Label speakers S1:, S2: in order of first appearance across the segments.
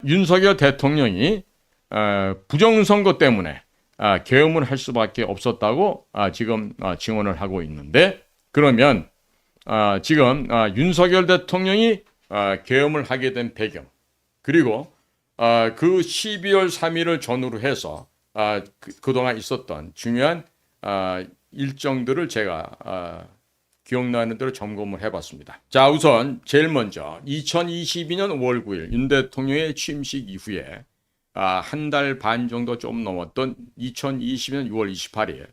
S1: 윤석열 대통령이 부정선거 때문에 계엄을 할 수밖에 없었다고 지금 증언을 하고 있는데, 그러면 지금 윤석열 대통령이 계엄을 하게 된 배경, 그리고 그 12월 3일을 전후로 해서 그동안 있었던 중요한 일정들을 제가 기억나는 대로 점검을 해봤습니다. 자, 우선 제일 먼저 2022년 5월 9일 윤 대통령의 취임식 이후에 한 달 반 정도 좀 넘었던 2020년 6월 28일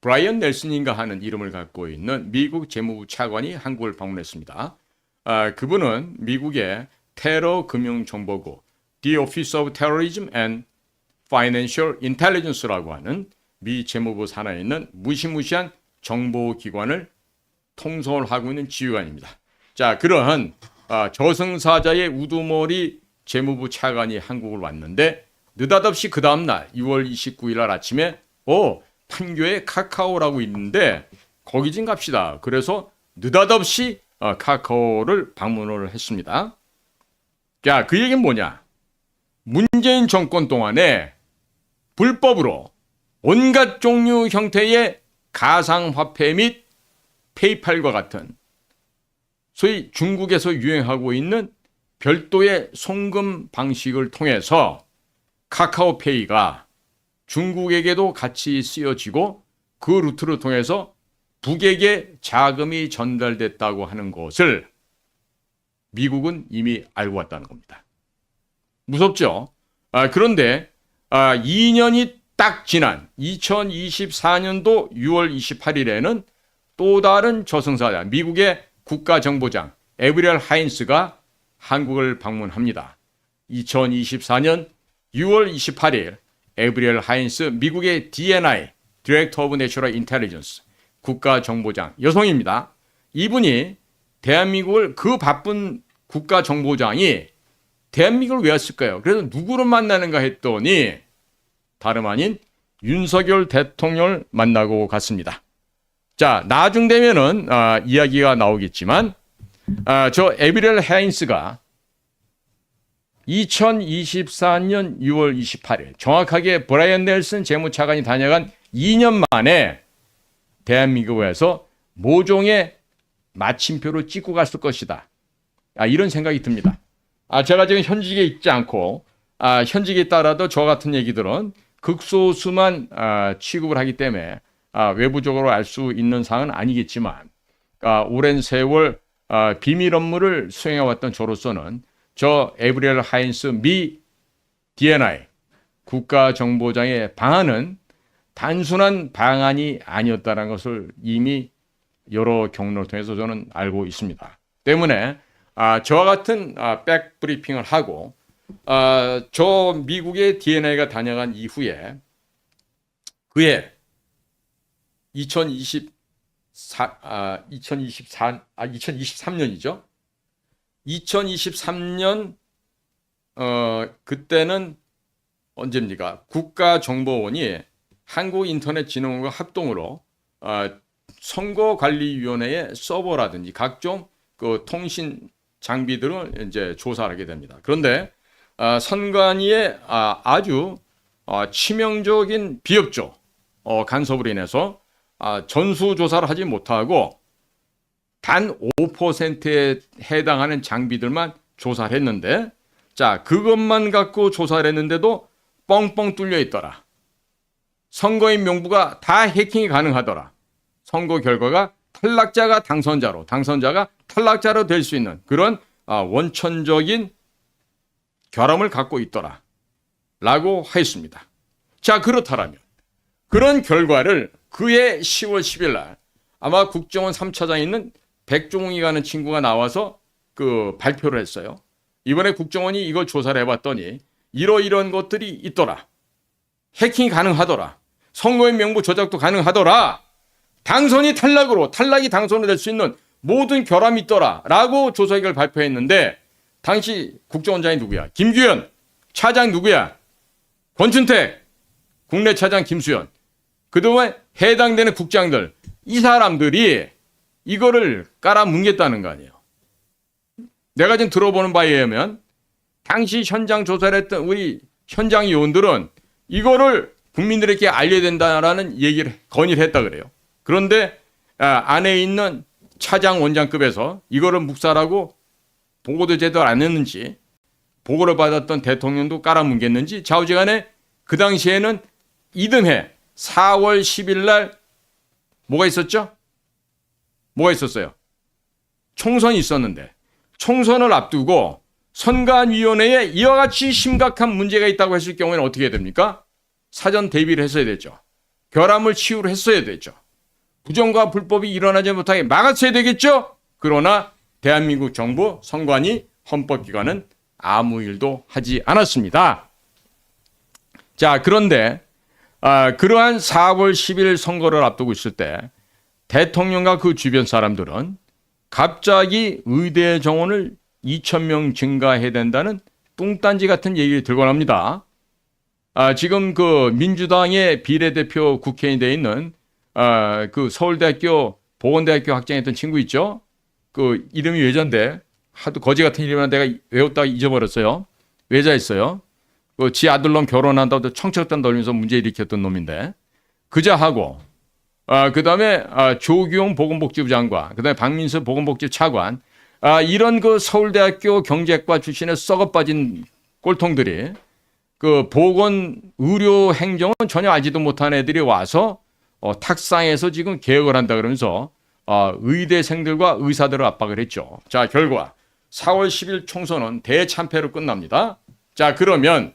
S1: 브라이언 넬슨인가 하는 이름을 갖고 있는 미국 재무부 차관이 한국을 방문했습니다. 그분은 미국의 테러 금융정보국 The Office of Terrorism and Financial Intelligence라고 하는 미 재무부 산하에 있는 무시무시한 정보기관을 통솔하고 있는 지휘관입니다. 자, 그러한 저승사자의 우두머리 재무부 차관이 한국을 왔는데, 느닷없이 그 다음날 6월 29일 날 아침에 판교에 카카오라고 있는데 거기 좀 갑시다. 그래서 느닷없이 카카오를 방문을 했습니다. 자, 그 얘기는 뭐냐? 문재인 정권 동안에 불법으로 온갖 종류 형태의 가상화폐 및 페이팔과 같은 소위 중국에서 유행하고 있는 별도의 송금 방식을 통해서 카카오페이가 중국에게도 같이 쓰여지고 그 루트를 통해서 북에게 자금이 전달됐다고 하는 것을 미국은 이미 알고 왔다는 겁니다. 무섭죠? 그런데 2년이 딱 지난 2024년도 6월 28일에는 또 다른 저승사자, 미국의 국가정보장 에브리얼 하인스가 한국을 방문합니다. 2024년 6월 28일 에브리얼 하인스, 미국의 DNI, Director of National Intelligence, 국가정보장 여성입니다. 이분이 대한민국을, 그 바쁜 국가정보장이 대한민국을 왜 왔을까요? 그래서 누구를 만나는가 했더니 다름 아닌 윤석열 대통령을 만나고 갔습니다. 자, 나중 되면은 이야기가 나오겠지만 저 에브리얼 하인스가 2024년 6월 28일 정확하게 브라이언 넬슨 재무차관이 다녀간 2년 만에 대한민국에서 모종의 마침표를 찍고 갔을 것이다. 이런 생각이 듭니다. 제가 지금 현직에 있지 않고 현직에 있다라도 저 같은 얘기들은 극소수만 취급을 하기 때문에 외부적으로 알 수 있는 사항은 아니겠지만 오랜 세월 비밀 업무를 수행해왔던 저로서는 저 에브리얼 하인스 미 DNI 국가정보장의 방안은 단순한 방안이 아니었다는 것을 이미 여러 경로를 통해서 저는 알고 있습니다. 때문에 저와 같은 백브리핑을 하고 저 미국의 DNI가 다녀간 이후에 그해 2023년이죠. 2023년 그때는 언제입니까? 국가정보원이 한국인터넷진흥원과 합동으로 선거관리위원회의 서버라든지 각종 그 통신 장비들을 이제 조사를 하게 됩니다. 그런데 선관위의 아주 치명적인 비협조 간섭으로 인해서 전수조사를 하지 못하고 단 5%에 해당하는 장비들만 조사를 했는데, 자, 그것만 갖고 조사를 했는데도 뻥뻥 뚫려 있더라. 선거인 명부가 다 해킹이 가능하더라. 선거 결과가 탈락자가 당선자로, 당선자가 탈락자로 될 수 있는 그런 원천적인 결함을 갖고 있더라 라고 하였습니다. 자, 그렇다면 그런 결과를 그해 10월 10일 날 아마 국정원 3차장에 있는 백종웅이라는 친구가 나와서 그 발표를 했어요. 이번에 국정원이 이걸 조사를 해봤더니 이러이러한 것들이 있더라. 해킹이 가능하더라. 선거인 명부 조작도 가능하더라. 당선이 탈락으로, 탈락이 당선이 될 수 있는 모든 결함이 있더라 라고 조사 결과를 발표했는데, 당시 국정원장이 누구야? 김규현. 차장 누구야? 권춘택. 국내 차장 김수현. 그동안 해당되는 국장들, 이 사람들이 이거를 깔아뭉갰다는 거 아니에요. 내가 지금 들어보는 바에 의하면 당시 현장 조사를 했던 우리 현장 요원들은 이거를 국민들에게 알려야 된다라는 얘기를 건의를 했다 그래요. 그런데 안에 있는 차장 원장급에서 이거를 묵살하고 보고도 제대로 안 했는지, 보고를 받았던 대통령도 깔아뭉갰는지 좌우지간에 그 당시에는 이듬해 4월 10일 날 뭐가 있었죠? 뭐가 있었어요? 총선이 있었는데 총선을 앞두고 선관위원회에 이와 같이 심각한 문제가 있다고 했을 경우에는 어떻게 해야 됩니까? 사전 대비를 했어야 되죠. 결함을 치유를 했어야 되죠. 부정과 불법이 일어나지 못하게 막았어야 되겠죠? 그러나 대한민국 정부 선관위 헌법기관은 아무 일도 하지 않았습니다. 자, 그런데 그러한 4월 10일 선거를 앞두고 있을 때 대통령과 그 주변 사람들은 갑자기 의대 정원을 2,000명 증가해야 된다는 뚱딴지 같은 얘기를 들곤 합니다. 지금 그 민주당의 비례대표 국회의원이 되어 있는 그 서울대학교 보건대학교 학장했던 친구 있죠? 그 이름이 외자인데 하도 거지 같은 이름을 내가 외웠다가 잊어버렸어요. 외자였어요. 그 지 아들놈 결혼한다고 청첩장 돌리면서 문제 일으켰던 놈인데 그자하고 그다음에 조규용 보건복지부 장관, 그다음에 박민수 보건복지부 차관, 이런 그 서울대학교 경제과 출신의 썩어 빠진 꼴통들이 그 보건 의료 행정은 전혀 알지도 못한 애들이 와서 탁상에서 지금 개혁을 한다 그러면서 의대생들과 의사들을 압박을 했죠. 자, 결과 4월 10일 총선은 대참패로 끝납니다. 자, 그러면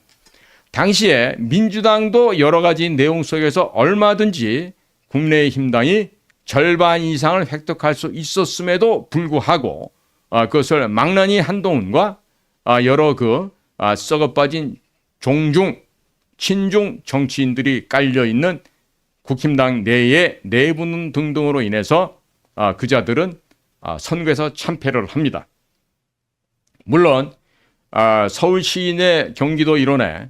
S1: 당시에 민주당도 여러 가지 내용 속에서 얼마든지 국민의힘당이 절반 이상을 획득할 수 있었음에도 불구하고 그것을 망나니 한동훈과 여러 그 썩어 빠진 종중, 친중 정치인들이 깔려있는 국힘당 내의 내부 등등으로 인해서 그자들은 선거에서 참패를 합니다. 물론 서울시 내 경기도 일원에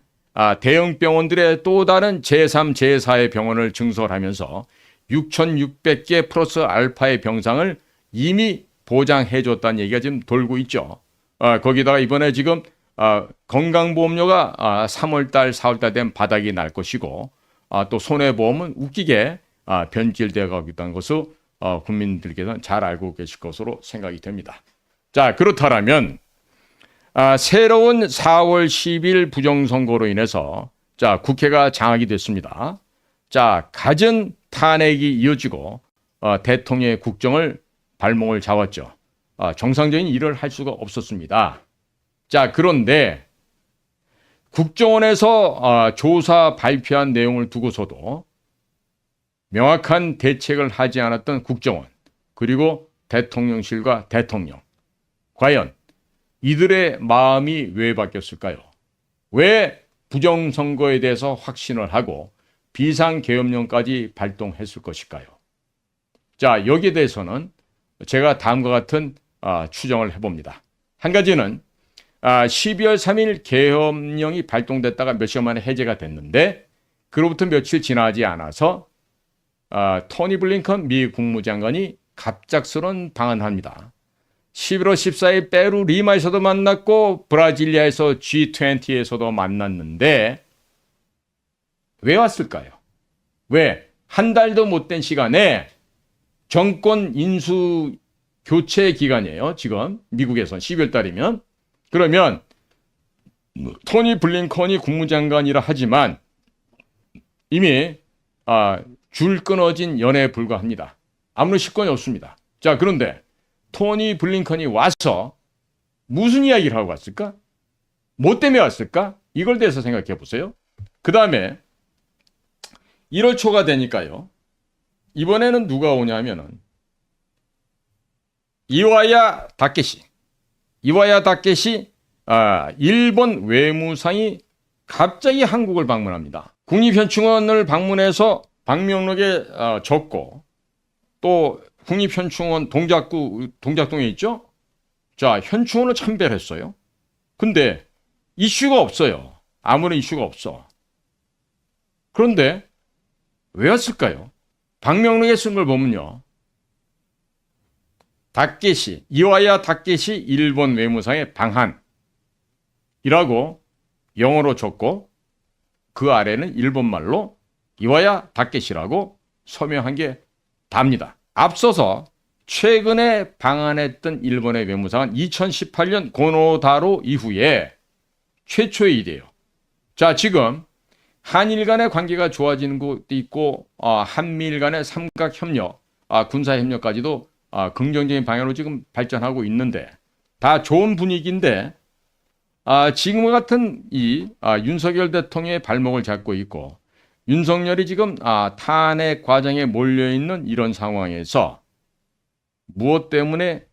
S1: 대형 병원들의 또 다른 제3, 제4의 병원을 증설하면서 6,600개 플러스 알파의 병상을 이미 보장해 줬다는 얘기가 지금 돌고 있죠. 거기다가 이번에 지금 건강보험료가 3월달, 4월달 되면 바닥이 날 것이고 또 손해보험은 웃기게 변질되어 가고 있다는 것을 국민들께서는 잘 알고 계실 것으로 생각이 됩니다. 자, 그렇다면 새로운 4월 10일 부정선거로 인해서 자, 국회가 장악이 됐습니다. 자, 갖은 탄핵이 이어지고 대통령의 국정을 발목을 잡았죠. 정상적인 일을 할 수가 없었습니다. 자, 그런데 국정원에서 조사 발표한 내용을 두고서도 명확한 대책을 하지 않았던 국정원 그리고 대통령실과 대통령, 과연 이들의 마음이 왜 바뀌었을까요? 왜 부정선거에 대해서 확신을 하고 비상계엄령까지 발동했을 것일까요? 자, 여기에 대해서는 제가 다음과 같은 추정을 해봅니다. 한 가지는 12월 3일 계엄령이 발동됐다가 몇 시간 만에 해제가 됐는데 그로부터 며칠 지나지 않아서 토니 블링컨 미 국무장관이 갑작스러운 방안을 합니다. 11월 14일 페루 리마에서도 만났고 브라질리아에서 G20에서도 만났는데 왜 왔을까요? 왜? 한 달도 못 된 시간에 정권 인수 교체 기간이에요. 지금 미국에선 12월 달이면. 그러면 토니 블링컨이 국무장관이라 하지만 이미 줄 끊어진 연애에 불과합니다. 아무런 실권이 없습니다. 자, 그런데 토니 블링컨이 와서 무슨 이야기를 하고 왔을까? 뭐 때문에 왔을까? 이걸 대해서 생각해 보세요. 그 다음에 1월 초가 되니까요. 이번에는 누가 오냐면은 이와야 다케시 일본 외무상이 갑자기 한국을 방문합니다. 국립현충원을 방문해서 방명록에 적고 또 국립현충원 동작동에 있죠? 자, 현충원을 참배했어요. 근데 이슈가 없어요. 아무런 이슈가 없어. 그런데 왜 왔을까요? 방명록에 쓴 걸 보면요. 이와야 다케시 일본 외무상의 방한 이라고 영어로 적고 그 아래는 일본말로 이와야 다케시라고 서명한 게 답니다. 앞서서 최근에 방한했던 일본의 외무상은 2018년 고노다로 이후에 최초의 일이에요. 자, 지금 한일 간의 관계가 좋아지는 것도 있고 한미일 간의 삼각협력, 군사협력까지도 긍정적인 방향으로 지금 발전하고 있는데 다 좋은 분위기인데 지금과 같은 이 윤석열 대통령의 발목을 잡고 있고 윤석열이 지금 탄핵 과정에 몰려있는 이런 상황에서 무엇 때문에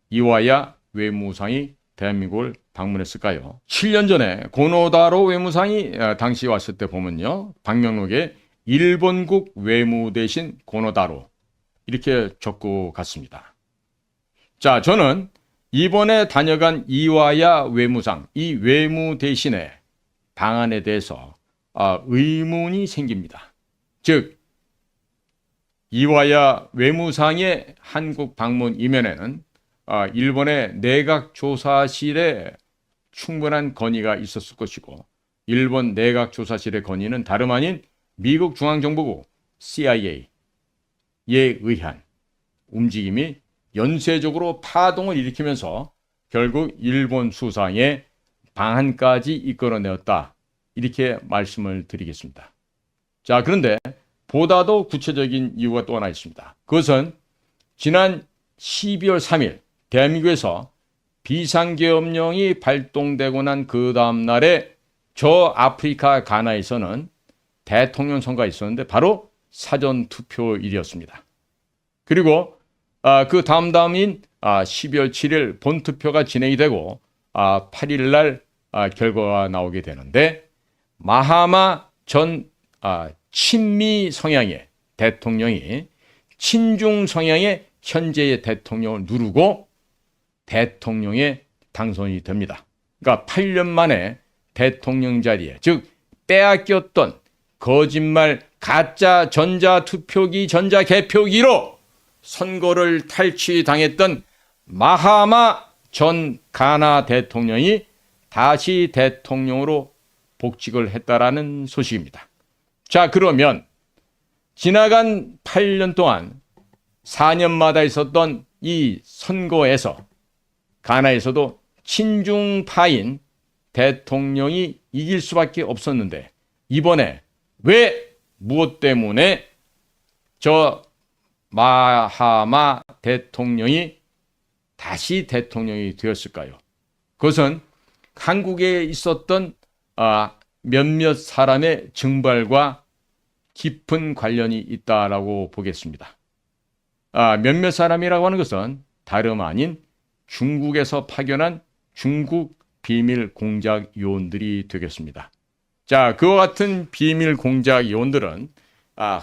S1: 이와야 외무상이 대한민국을 방문했을까요? 7년 전에 고노다로 외무상이 당시 왔을 때 보면요. 방명록에 일본국 외무대신 고노다로 이렇게 적고 갔습니다. 자, 저는 이번에 다녀간 이와야 외무상, 이 외무대신의 방안에 대해서 의문이 생깁니다. 즉, 이와야 외무상의 한국 방문 이면에는 일본의 내각조사실에 충분한 건의가 있었을 것이고 일본 내각조사실의 건의는 다름 아닌 미국 중앙정보국 CIA에 의한 움직임이 연쇄적으로 파동을 일으키면서 결국 일본 수상의 방한까지 이끌어내었다. 이렇게 말씀을 드리겠습니다. 자, 그런데 보다도 구체적인 이유가 또 하나 있습니다. 그것은 지난 12월 3일 대한민국에서 비상계엄령이 발동되고 난 그 다음 날에 저 아프리카 가나에서는 대통령 선거가 있었는데 바로 사전투표일이었습니다. 그리고 그 다음인 12월 7일 본투표가 진행이 되고 8일 날 결과가 나오게 되는데 마하마 전 친미 성향의 대통령이 친중 성향의 현재의 대통령을 누르고 대통령에 당선이 됩니다. 그러니까 8년 만에 대통령 자리에, 즉 빼앗겼던 거짓말 가짜 전자투표기 전자개표기로 선거를 탈취당했던 마하마 전 가나 대통령이 다시 대통령으로 복직을 했다라는 소식입니다. 자, 그러면 지나간 8년 동안 4년마다 있었던 이 선거에서 가나에서도 친중파인 대통령이 이길 수밖에 없었는데 이번에 왜 무엇 때문에 저 마하마 대통령이 다시 대통령이 되었을까요? 그것은 한국에 있었던 몇몇 사람의 증발과 깊은 관련이 있다라고 보겠습니다. 몇몇 사람이라고 하는 것은 다름 아닌 중국에서 파견한 중국 비밀 공작 요원들이 되겠습니다. 자, 그와 같은 비밀 공작 요원들은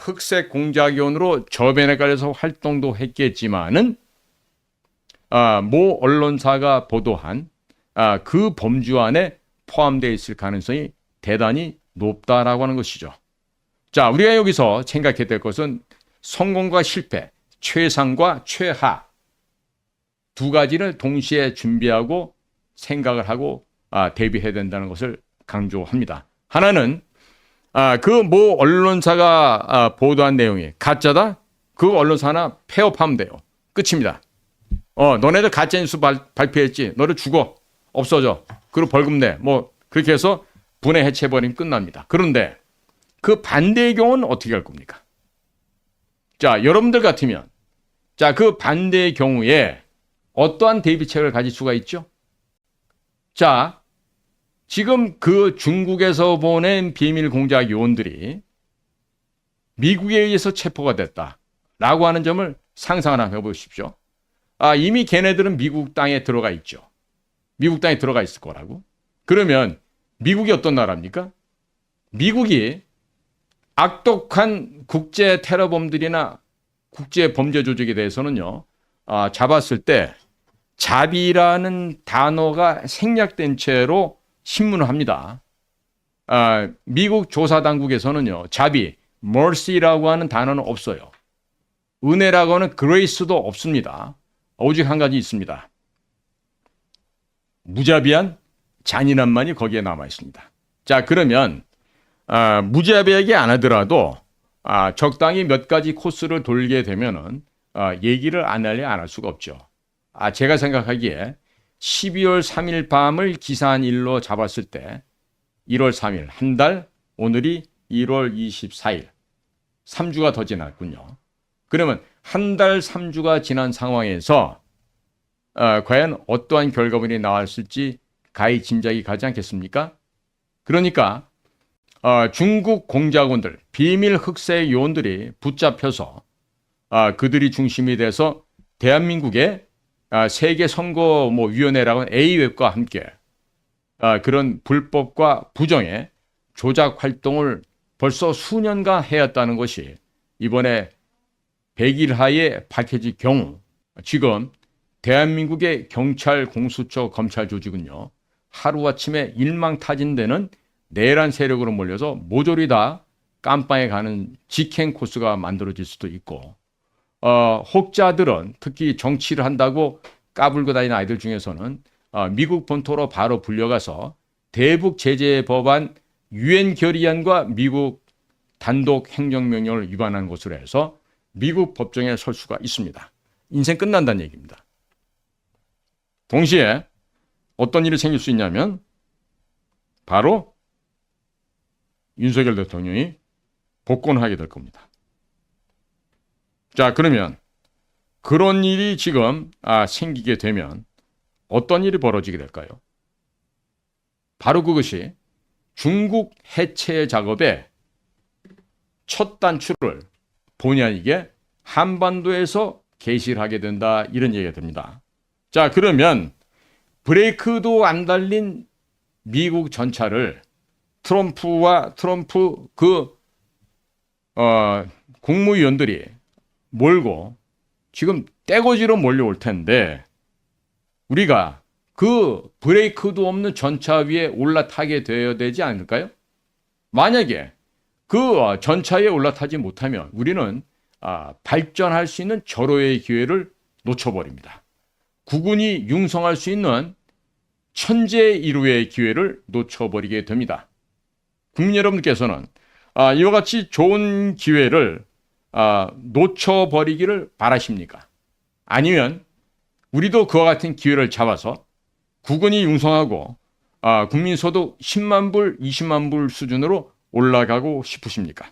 S1: 흑색 공작 요원으로 저변에 깔려서 활동도 했겠지만은 모 언론사가 보도한 그 범주 안에 포함되어 있을 가능성이 대단히 높다라고 하는 것이죠. 자, 우리가 여기서 생각해야 될 것은 성공과 실패, 최상과 최하 두 가지를 동시에 준비하고 생각을 하고 대비해야 된다는 것을 강조합니다. 하나는 그 모 언론사가 보도한 내용이 가짜다? 그 언론사 하나 폐업하면 돼요. 끝입니다. 너네들 가짜뉴스 발표했지? 너를 죽어. 없어져. 그리고 벌금 내. 뭐 그렇게 해서 분해 해체해버리면 끝납니다. 그런데 그 반대의 경우는 어떻게 할 겁니까? 자, 여러분들 같으면 그 반대의 경우에 어떠한 대비책을 가질 수가 있죠? 자, 지금 그 중국에서 보낸 비밀 공작 요원들이 미국에 의해서 체포가 됐다라고 하는 점을 상상을 한번 해보십시오. 이미 걔네들은 미국 땅에 들어가 있죠. 미국 땅에 들어가 있을 거라고. 그러면 미국이 어떤 나라입니까? 미국이 악독한 국제 테러범들이나 국제 범죄 조직에 대해서는요, 잡았을 때 자비라는 단어가 생략된 채로 신문을 합니다. 미국 조사당국에서는요, 자비, mercy라고 하는 단어는 없어요. 은혜라고 하는 grace도 없습니다. 오직 한 가지 있습니다. 무자비한 잔인함만이 거기에 남아 있습니다. 자, 그러면 무자비하게 안 하더라도 적당히 몇 가지 코스를 돌게 되면은 얘기를 안 할 수가 없죠. 제가 생각하기에 12월 3일 밤을 기사한 일로 잡았을 때 1월 3일 한 달, 오늘이 1월 24일 3주가 더 지났군요. 그러면 한 달 3주가 지난 상황에서 과연 어떠한 결과물이 나왔을지 가히 짐작이 가지 않겠습니까? 그러니까 중국 공작원들, 비밀 흑색 요원들이 붙잡혀서 그들이 중심이 돼서 대한민국의 세계 선거 위원회라고 하는 A웹과 함께 그런 불법과 부정의 조작 활동을 벌써 수년간 해왔다는 것이 이번에 100일 하에 밝혀질 경우 지금 대한민국의 경찰, 공수처, 검찰 조직은요, 하루아침에 일망타진되는 내란 세력으로 몰려서 모조리 다 깜빵에 가는 직행 코스가 만들어질 수도 있고, 혹자들은 특히 정치를 한다고 까불고 다니는 아이들 중에서는 미국 본토로 바로 불려가서 대북 제재 법안 유엔 결의안과 미국 단독 행정명령을 위반한 것으로 해서 미국 법정에 설 수가 있습니다. 인생 끝난다는 얘기입니다. 동시에 어떤 일이 생길 수 있냐면 바로 윤석열 대통령이 복권하게 될 겁니다. 자, 그러면 그런 일이 지금 생기게 되면 어떤 일이 벌어지게 될까요? 바로 그것이 중국 해체 작업의 첫 단추를 본의 아니게 한반도에서 개시를 하게 된다, 이런 얘기가 됩니다. 자, 그러면 브레이크도 안 달린 미국 전차를 트럼프 국무위원들이 몰고 지금 떼거지로 몰려올 텐데 우리가 그 브레이크도 없는 전차 위에 올라타게 되어야 되지 않을까요? 만약에 그 전차에 올라타지 못하면 우리는 발전할 수 있는 절호의 기회를 놓쳐버립니다. 국군이 융성할 수 있는 천재일우의 기회를 놓쳐버리게 됩니다. 국민 여러분께서는 이와 같이 좋은 기회를 놓쳐버리기를 바라십니까? 아니면 우리도 그와 같은 기회를 잡아서 국군이 융성하고 국민소득 10만 불, 20만 불 수준으로 올라가고 싶으십니까?